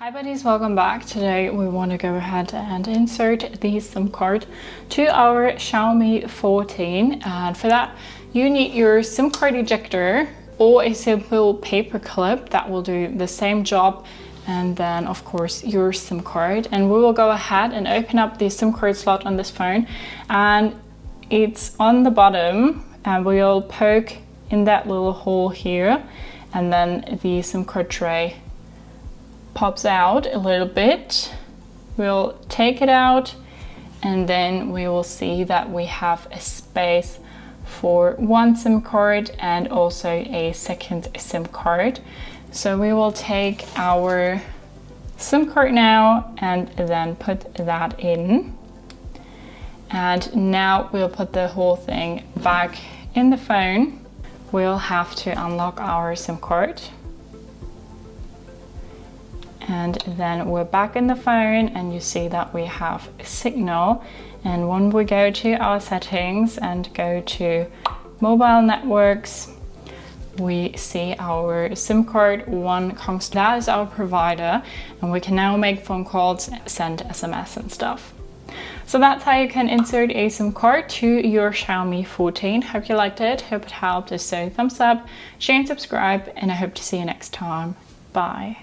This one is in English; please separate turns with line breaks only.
Hi buddies, welcome back. Today we want to go ahead and insert the SIM card to our Xiaomi 14, and for that you need your SIM card ejector or a simple paper clip that will do the same job, and then of course your SIM card. And we will go ahead and open up the SIM card slot on this phone, and it's on the bottom, and we'll poke in that little hole here, and then the SIM card tray pops out a little bit. We'll take it out, and then we will see that we have a space for one SIM card and also a second SIM card. So we will take our SIM card now and then put that in. And now we'll put the whole thing back in the phone. We'll have to unlock our SIM card. And then we're back in the phone, and you see that we have a signal. And when we go to our settings and go to mobile networks, we see our SIM card one constant. That is our provider, and we can now make phone calls, send SMS and stuff. So that's how you can insert a SIM card to your Xiaomi 14. Hope you liked it, hope it helped. If so, thumbs up, share and subscribe, and I hope to see you next time. Bye.